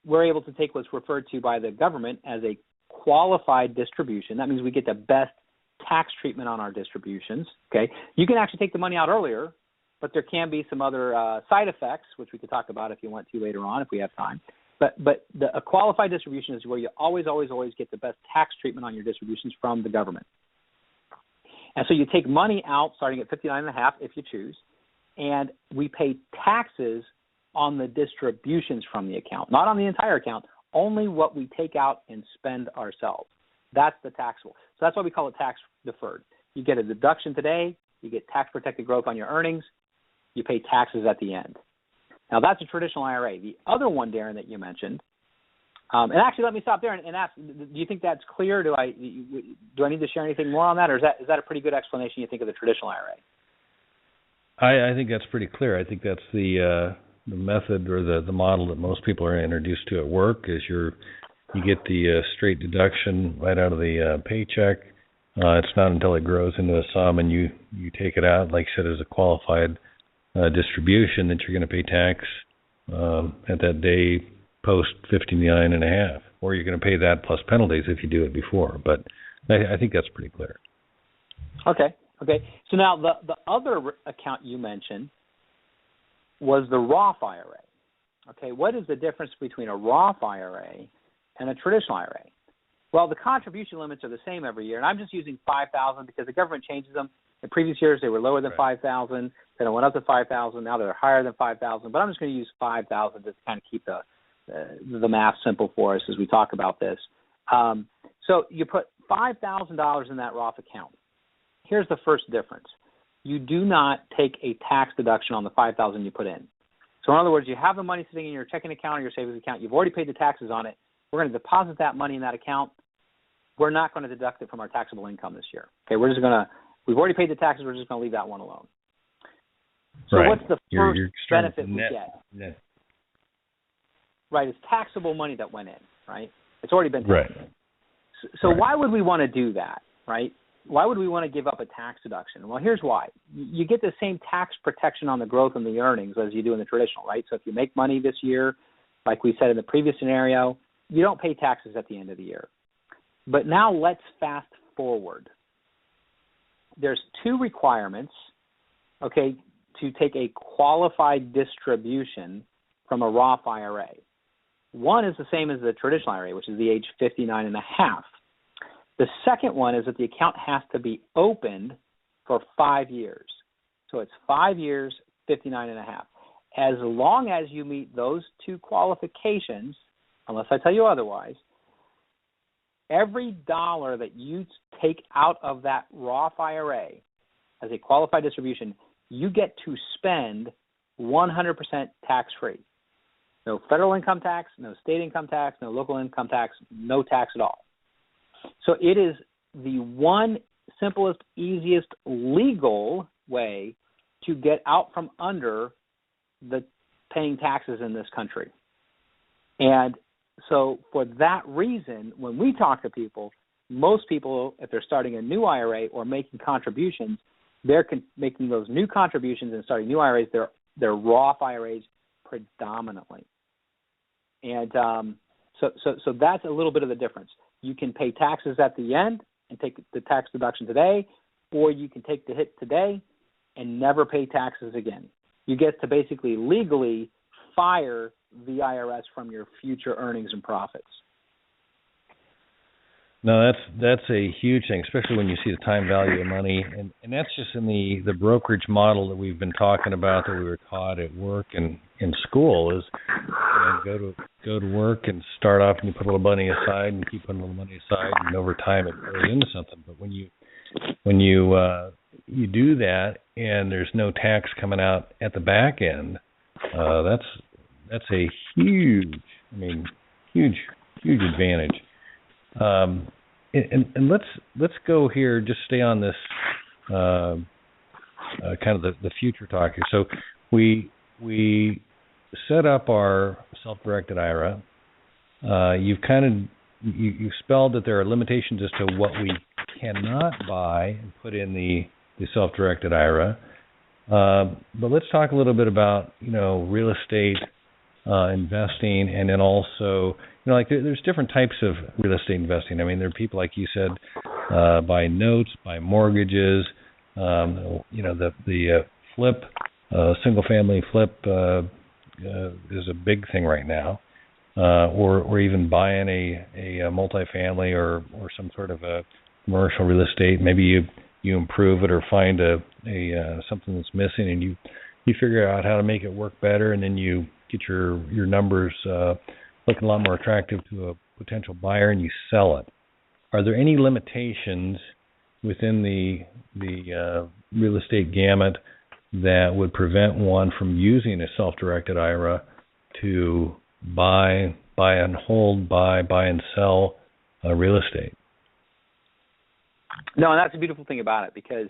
we're able to take what's referred to by the government as a qualified distribution. That means we get the best tax treatment on our distributions. Okay, you can actually take the money out earlier, but there can be some other side effects, which we could talk about if you want to later on if we have time. But a qualified distribution is where you always get the best tax treatment on your distributions from the government. And so you take money out starting at 59 and a half if you choose, and we pay taxes on the distributions from the account, not on the entire account, only what we take out and spend ourselves. That's the taxable. So that's why we call it tax deferred. You get a deduction today, you get tax protected growth on your earnings, you pay taxes at the end. Now that's a traditional IRA. The other one, Darren, that you mentioned, and actually let me stop there and ask, do you think that's clear? Do I need to share anything more on that, or is that a pretty good explanation, you think, of the traditional IRA? I think that's pretty clear. I think that's the method or the model that most people are introduced to at work. Is you get the straight deduction right out of the paycheck. It's not until it grows into a sum and you take it out, like you said, as a qualified distribution, that you're going to pay tax at that day post 59 and a half, or you're going to pay that plus penalties if you do it before. But I think that's pretty clear. Okay. So now the other account you mentioned was the Roth IRA. Okay, what is the difference between a Roth IRA and a traditional IRA? Well, the contribution limits are the same every year, and I'm just using $5,000 because the government changes them. In previous years, they were lower than $5,000. Then it went up to $5,000. Now they're higher than $5,000. But I'm just going to use $5,000 to kind of keep the math simple for us as we talk about this. So you put $5,000 in that Roth account. Here's the first difference. You do not take a tax deduction on the $5,000 you put in. So in other words, you have the money sitting in your checking account or your savings account. You've already paid the taxes on it. We're going to deposit that money in that account. We're not going to deduct it from our taxable income this year. Okay, we've already paid the taxes. We're just going to leave that one alone. So what's the first benefit we get? Net. Right, it's taxable money that went in, right? It's already been taxed. Right. So why would we want to do that, right? Why would we want to give up a tax deduction? Well, here's why. You get the same tax protection on the growth and the earnings as you do in the traditional, right? So if you make money this year, like we said in the previous scenario, you don't pay taxes at the end of the year. But now let's fast forward. There's two requirements, okay, to take a qualified distribution from a Roth IRA. One is the same as the traditional IRA, which is the age 59 and a half. The second one is that the account has to be opened for 5 years. So it's 5 years, 59 and a half. As long as you meet those two qualifications, unless I tell you otherwise, every dollar that you take out of that Roth IRA as a qualified distribution, you get to spend 100% tax-free. No federal income tax, no state income tax, no local income tax, no tax at all. So it is the one simplest, easiest legal way to get out from under the paying taxes in this country. And so for that reason, when we talk to people, most people, if they're starting a new IRA or making contributions, they're making those new contributions and starting new IRAs, they're Roth IRAs predominantly. And so that's a little bit of the difference. You can pay taxes at the end and take the tax deduction today, or you can take the hit today and never pay taxes again. You get to basically legally fire the IRS from your future earnings and profits. No, that's a huge thing, especially when you see the time value of money, and that's just in the brokerage model that we've been talking about, that we were taught at work and in school. Is go to work and start off and you put a little money aside and keep putting a little money aside, and over time it grows into something. But when you do that and there's no tax coming out at the back end, that's a huge advantage. And let's go here. Just stay on this kind of the future talk here. So we set up our self-directed IRA. You've spelled that there are limitations as to what we cannot buy and put in the self-directed IRA. But let's talk a little bit about, real estate investing, and then also, like there's different types of real estate investing. I mean, there are people, like you said, buy notes, buy mortgages, the flip, single family flip is a big thing right now, or even buying a multifamily or some sort of a commercial real estate. Maybe you improve it or find a something that's missing, and you figure out how to make it work better, and then you get your numbers looking a lot more attractive to a potential buyer, and you sell it. Are there any limitations within the real estate gamut that would prevent one from using a self-directed IRA to buy and hold, buy and sell real estate? No, and that's a beautiful thing about it, because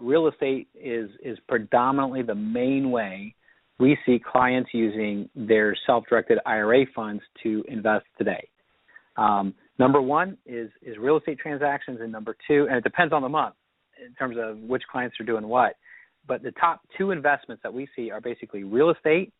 real estate is predominantly the main way we see clients using their self-directed IRA funds to invest today. Number one is real estate transactions, and number two, and it depends on the month in terms of which clients are doing what, but the top two investments that we see are basically real estate,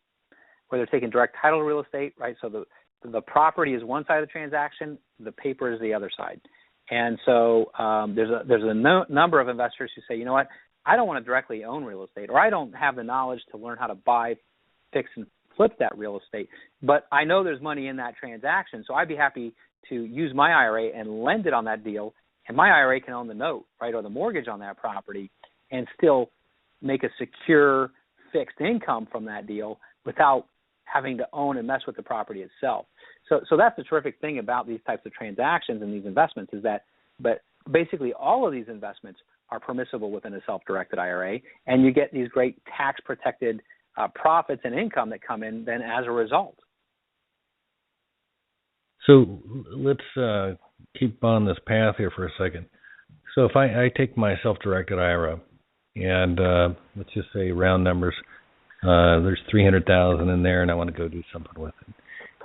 where they're taking direct title to real estate, right? So the property is one side of the transaction, the paper is the other side. And so there's a number of investors who say, you know what, I don't want to directly own real estate, or I don't have the knowledge to learn how to buy, fix, and flip that real estate, but I know there's money in that transaction, so I'd be happy to use my IRA and lend it on that deal, and my IRA can own the note, right, or the mortgage on that property, and still make a secure fixed income from that deal without having to own and mess with the property itself. So that's the terrific thing about these types of transactions and these investments, is that, but basically all of these investments are permissible within a self-directed IRA, and you get these great tax-protected profits and income that come in then as a result. So let's keep on this path here for a second. So if I take my self-directed IRA, and let's just say round numbers, there's $300,000 in there, and I want to go do something with it,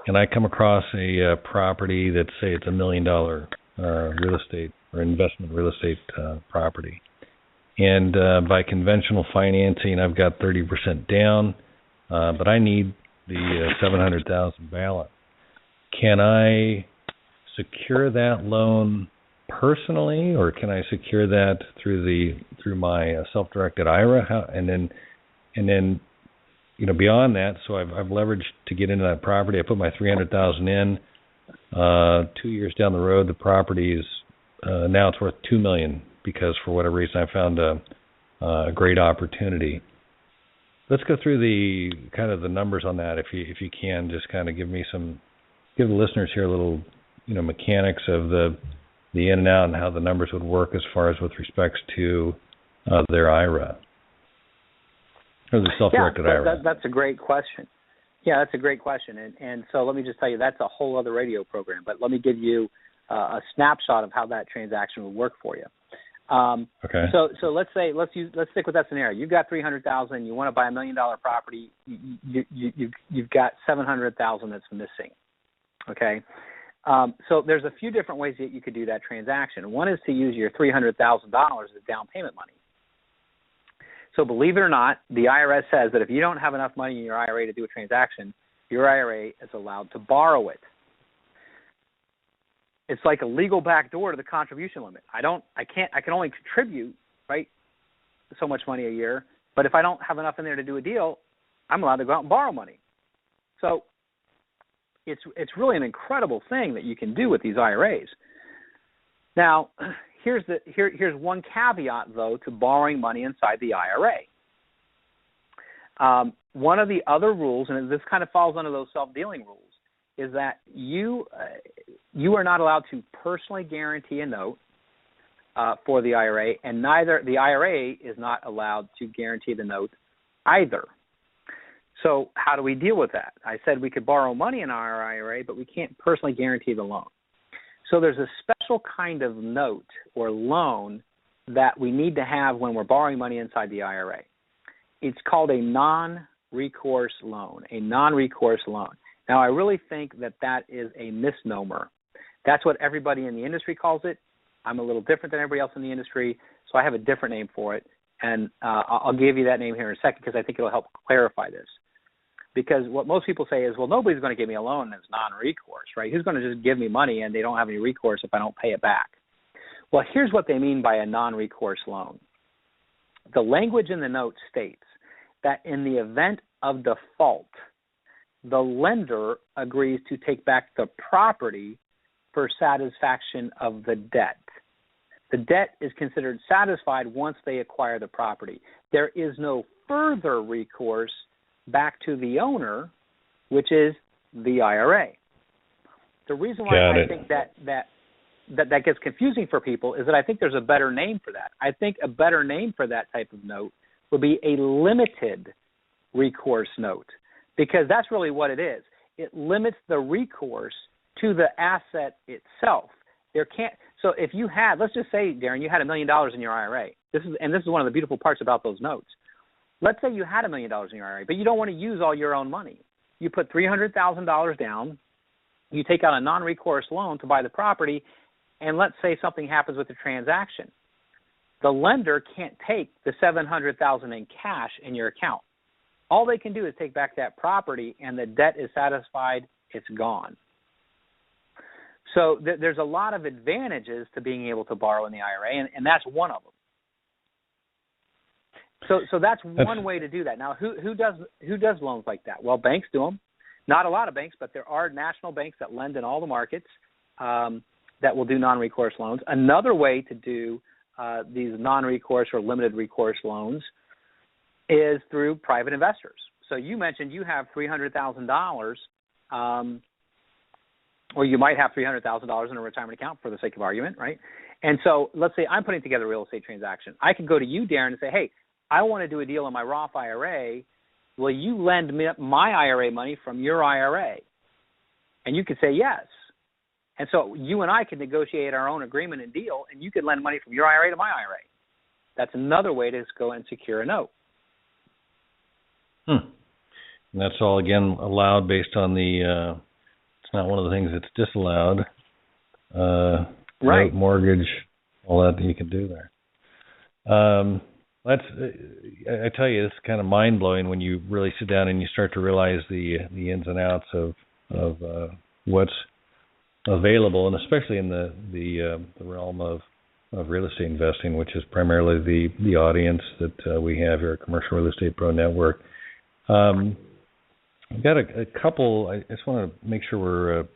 and I come across a property that, say it's $1 million real estate or investment real estate property, and by conventional financing, I've got 30% down, but I need the $700,000 balance. Can I secure that loan personally, or can I secure that through my self-directed IRA? And then beyond that, so I've leveraged to get into that property. I put my $300,000 in. 2 years down the road, the property is now it's worth $2 million, because for whatever reason I found a great opportunity. Let's go through the kind of the numbers on that, if you can, just kind of give the listeners here a little mechanics of the in and out and how the numbers would work as far as with respects to their IRA. Or the self-directed IRA. That's a great question. Yeah, that's a great question. And so let me just tell you, that's a whole other radio program. But let me give you a snapshot of how that transaction would work for you. Okay. So let's stick with that scenario. You've got $300,000. You want to buy $1 million property. You've got $700,000 that's missing. Okay. So there's a few different ways that you could do that transaction. One is to use your $300,000 as down payment money. So believe it or not, the IRS says that if you don't have enough money in your IRA to do a transaction, your IRA is allowed to borrow it. It's like a legal backdoor to the contribution limit. I can only contribute, right, so much money a year, but if I don't have enough in there to do a deal, I'm allowed to go out and borrow money. So it's really an incredible thing that you can do with these IRAs. Now, here's one caveat, though, to borrowing money inside the IRA. One of the other rules, and this kind of falls under those self-dealing rules, is that you are not allowed to personally guarantee a note for the IRA, and neither the IRA is not allowed to guarantee the note either. So how do we deal with that? I said we could borrow money in our IRA, but we can't personally guarantee the loan. So there's a special kind of note or loan that we need to have when we're borrowing money inside the IRA. It's called a non-recourse loan, Now, I really think that is a misnomer. That's what everybody in the industry calls it. I'm a little different than everybody else in the industry, so I have a different name for it. And I'll give you that name here in a second because I think it'll help clarify this. Because what most people say is, well, nobody's going to give me a loan that's non-recourse, right? Who's going to just give me money and they don't have any recourse if I don't pay it back? Well, here's what they mean by a non-recourse loan. The language in the note states that in the event of default, the lender agrees to take back the property for satisfaction of the debt. The debt is considered satisfied once they acquire the property. There is no further recourse back to the owner, which is the IRA. The reason why I think that gets confusing for people is that I think there's a better name for that. I think a better name for that type of note would be a limited recourse note, because that's really what it is. It limits the recourse to the asset itself. So if you had, let's just say, Darren, you had $1 million in your IRA. This is one of the beautiful parts about those notes. Let's say you had $1 million in your IRA, but you don't want to use all your own money. You put $300,000 down. You take out a non-recourse loan to buy the property, and let's say something happens with the transaction. The lender can't take the $700,000 in cash in your account. All they can do is take back that property, and the debt is satisfied. It's gone. So there's a lot of advantages to being able to borrow in the IRA, and that's one of them. So that's one way to do that. Now, who does loans like that? Well, banks do them. Not a lot of banks, but there are national banks that lend in all the markets that will do non-recourse loans. Another way to do these non-recourse or limited recourse loans is through private investors. So you mentioned you have $300,000, or you might have $300,000 in a retirement account for the sake of argument, right? And so let's say I'm putting together a real estate transaction. I can go to you, Darren, and say, hey, I want to do a deal in my Roth IRA. Will you lend me my IRA money from your IRA? And you could say yes. And so you and I could negotiate our own agreement and deal, and you could lend money from your IRA to my IRA. That's another way to go and secure a note. And that's all, again, allowed based on the, it's not one of the things that's disallowed. Right. Note, mortgage, all that you can do there. I tell you, it's kind of mind-blowing when you really sit down and you start to realize the ins and outs of what's available, and especially in the realm of real estate investing, which is primarily the audience that we have here at Commercial Real Estate Pro Network. I've got a couple. I just want to make sure we're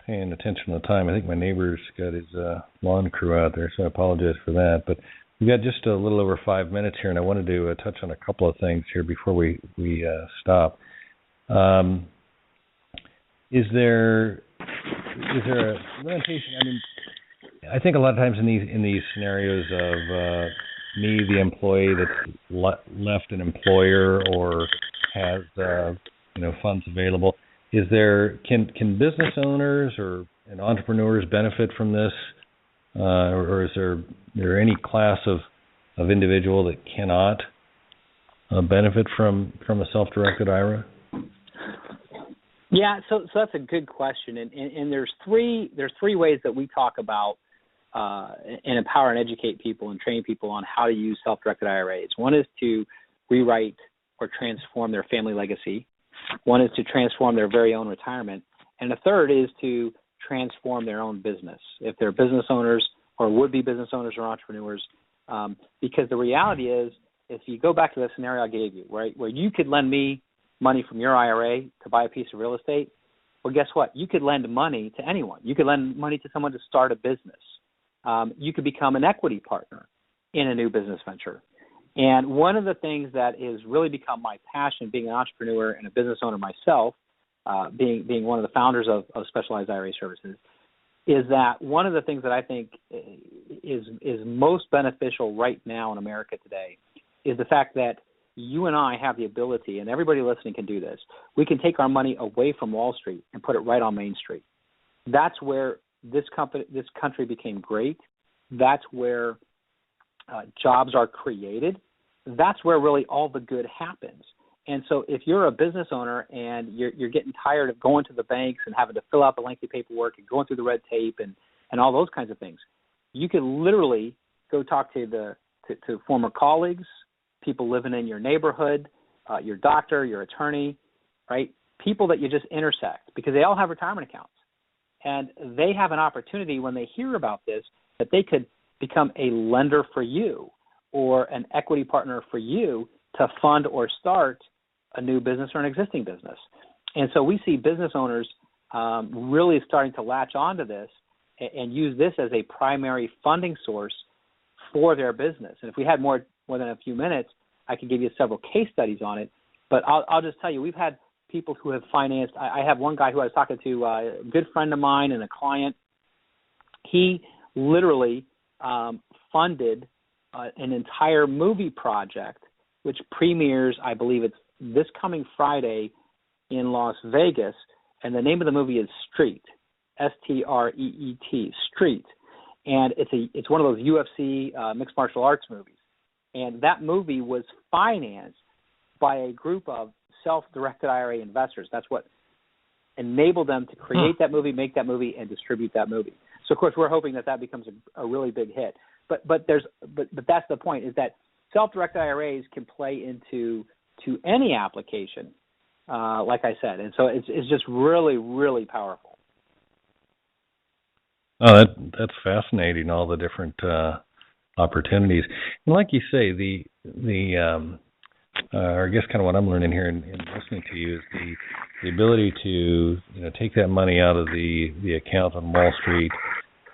paying attention to the time. I think my neighbor's got his lawn crew out there, so I apologize for that. But we've got just a little over 5 minutes here, and I wanted to touch on a couple of things here before we stop. Is there a limitation? I mean, I think a lot of times in these scenarios of me, the employee that's left an employer or has funds available, can business owners and entrepreneurs benefit from this, or is there any class of individual that cannot benefit from a self-directed IRA? Yeah, so that's a good question, and there's three ways that we talk about and empower and educate people and train people on how to use self-directed IRAs. One is to rewrite or transform their family legacy. One is to transform their very own retirement, and the third is to transform their own business, if they're business owners or would-be business owners or entrepreneurs. Because the reality is, if you go back to the scenario I gave you, right, where you could lend me money from your IRA to buy a piece of real estate, well, guess what? You could lend money to anyone. You could lend money to someone to start a business. You could become an equity partner in a new business venture. And one of the things that has really become my passion, being an entrepreneur and a business owner myself, being one of the founders of Specialized IRA Services, is that one of the things that I think is most beneficial right now in America today is the fact that you and I have the ability, and everybody listening can do this, we can take our money away from Wall Street and put it right on Main Street. That's where this country became great. That's where jobs are created. That's where really all the good happens. And so if you're a business owner and you're getting tired of going to the banks and having to fill out the lengthy paperwork and going through the red tape and all those kinds of things, you can literally go talk to former colleagues, people living in your neighborhood, your doctor, your attorney, right? People that you just intersect, because they all have retirement accounts. And they have an opportunity when they hear about this that they could become a lender for you or an equity partner for you to fund or start a new business or an existing business. And so we see business owners really starting to latch onto this and use this as a primary funding source for their business. And if we had more than a few minutes, I could give you several case studies on it. But I'll just tell you, we've had people who have financed. I have one guy who I was talking to, a good friend of mine and a client. He literally funded an entire movie project, which premieres, I believe it's this coming Friday in Las Vegas, and the name of the movie is Street, S-T-R-E-E-T, Street, and it's one of those UFC mixed martial arts movies, and that movie was financed by a group of self-directed IRA investors. That's what enabled them to create that movie, make that movie, and distribute that movie. So, of course, we're hoping that becomes a really big hit. But that's the point, is that self-directed IRAs can play into any application, like I said, and so it's just really, really powerful. Oh, that's fascinating. All the different opportunities, and like you say, I guess kind of what I'm learning here and listening to you is the ability to take that money out of the account on Wall Street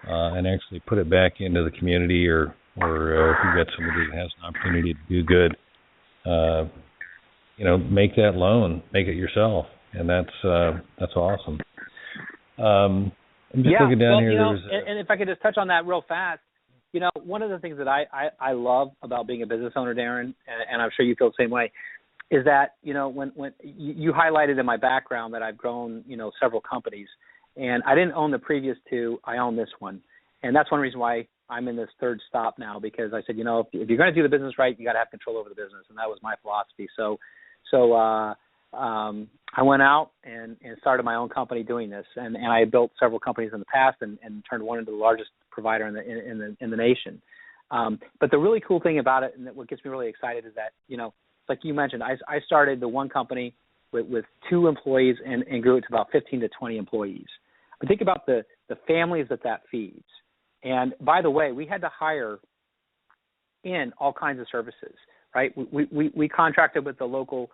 and actually put it back into the community, or if you've got somebody that has an opportunity to do good, make that loan, make it yourself, and that's awesome. I'm just looking down here. And if I could just touch on that real fast, one of the things that I love about being a business owner, Darren, and I'm sure you feel the same way, is that, when you highlighted in my background that I've grown, several companies, and I didn't own the previous two, I own this one. And that's one reason why I'm in this third stop now, because I said, if you're going to do the business right, you got to have control over the business. And that was my philosophy. So I went out and started my own company doing this. And I built several companies in the past and turned one into the largest provider in the nation. But the really cool thing about it, and what gets me really excited, is that, like you mentioned, I started the one company with 2 employees and grew it to about 15 to 20 employees. But think about the families that feeds. And by the way, we had to hire in all kinds of services, right? We contracted with the local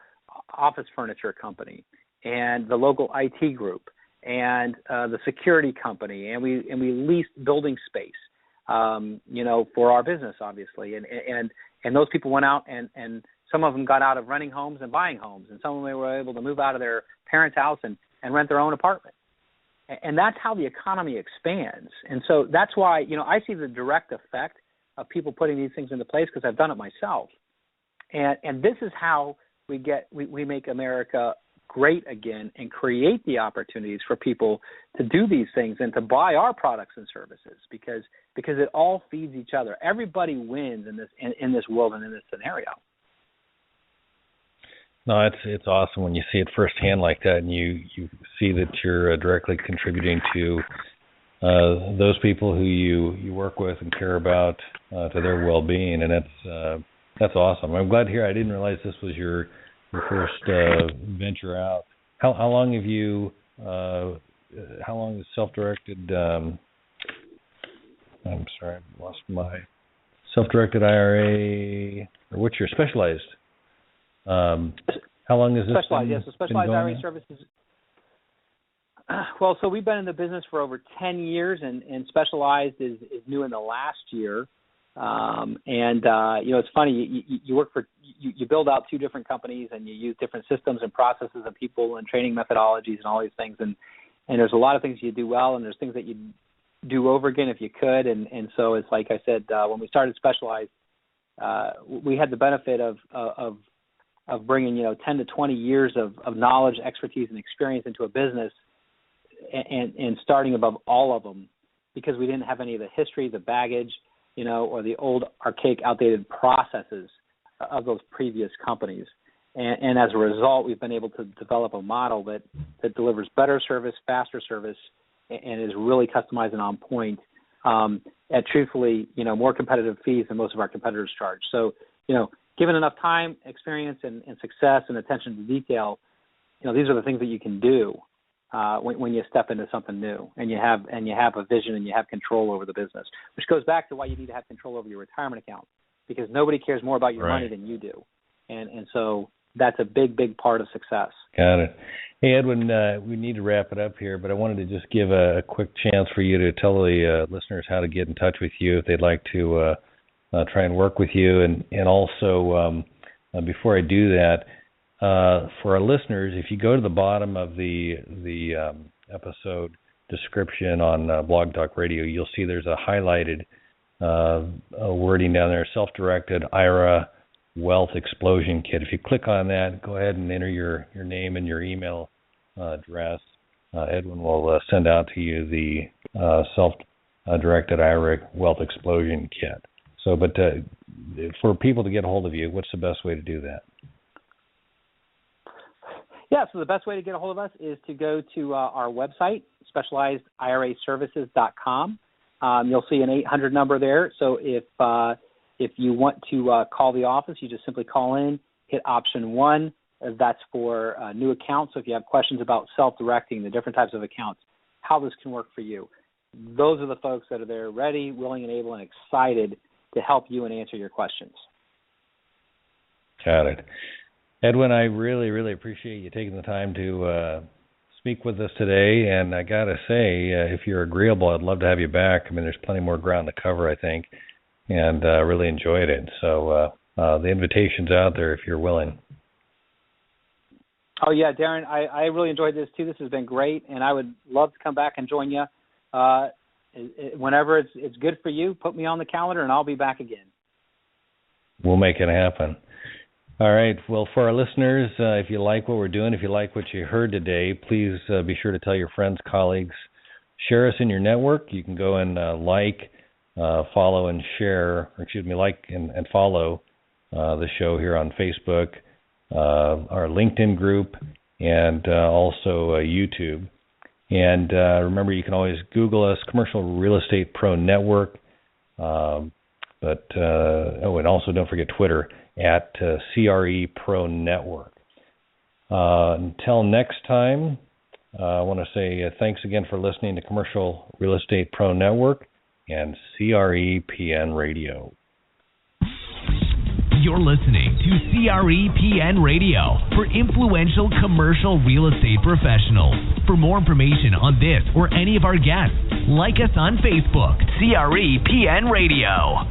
office furniture company and the local IT group and the security company, and we leased building space, for our business, obviously. And those people went out and some of them got out of renting homes and buying homes, and some of them were able to move out of their parents' house and rent their own apartment. And that's how the economy expands. And so that's why, I see the direct effect of people putting these things into place, because I've done it myself. And this is how we make America great again and create the opportunities for people to do these things and to buy our products and services, because it all feeds each other. Everybody wins in this world and in this scenario. No, it's awesome when you see it firsthand like that, and you see that you're directly contributing to those people who you work with and care about, to their well-being, and that's awesome. I'm glad to hear. I didn't realize this was your first venture out. How long have you? How long is Self-Directed? I'm sorry, I lost my Self-Directed IRA, or what's your specialized? How long is this? Specialized, yes. So Specialized IRA Services. Well, so we've been in the business for over 10 years, and Specialized is new in the last year. It's funny. You work for you build out 2 different companies, and you use different systems and processes and people and training methodologies and all these things. And there's a lot of things you do well, and there's things that you do over again if you could. And so it's like I said, when we started Specialized, we had the benefit of bringing 10 to 20 years of knowledge, expertise, and experience into a business, and starting above all of them, because we didn't have any of the history, the baggage, or the old archaic, outdated processes of those previous companies. And as a result, we've been able to develop a model that delivers better service, faster service, and is really customized and on point at truthfully, more competitive fees than most of our competitors charge. So, given enough time, experience, and success and attention to detail, these are the things that you can do when you step into something new, and you have a vision and you have control over the business, which goes back to why you need to have control over your retirement account, because nobody cares more about your money than you do, and so that's a big part of success. Got it. Hey, Edwin, we need to wrap it up here, but I wanted to just give a quick chance for you to tell the listeners how to get in touch with you if they'd like to try and work with you, and also before I do that, for our listeners, if you go to the bottom of the episode description on Blog Talk Radio, you'll see there's a highlighted wording down there, Self Directed IRA Wealth Explosion Kit. If you click on that, go ahead and enter your name and your email address. Edwin will send out to you the Self Directed IRA Wealth Explosion Kit. So, but for people to get a hold of you, what's the best way to do that? Yeah, so the best way to get a hold of us is to go to our website, specializediraservices.com. You'll see an 800 number there. So if you want to call the office, you just simply call in, hit option 1. That's for new accounts. So if you have questions about self-directing, the different types of accounts, how this can work for you, those are the folks that are there ready, willing, and able, and excited to help you and answer your questions. Got it. Edwin, I really appreciate you taking the time to speak with us today. And I got to say, if you're agreeable, I'd love to have you back. I mean, there's plenty more ground to cover, I think, and really enjoyed it. So the invitation's out there if you're willing. Oh, yeah, Darren, I really enjoyed this, too. This has been great, and I would love to come back and join you. Whenever it's good for you, put me on the calendar, and I'll be back again. We'll make it happen. All right. Well, for our listeners, if you like what we're doing, if you like what you heard today, please be sure to tell your friends, colleagues, share us in your network. You can go and follow and share, like and follow the show here on Facebook, our LinkedIn group, and also YouTube. And remember, you can always Google us, Commercial Real Estate Pro Network. And also don't forget Twitter at CRE Pro Network. Until next time, I want to say thanks again for listening to Commercial Real Estate Pro Network and CREPN Radio. You're listening to CREPN Radio for influential commercial real estate professionals. For more information on this or any of our guests, like us on Facebook, CREPN Radio.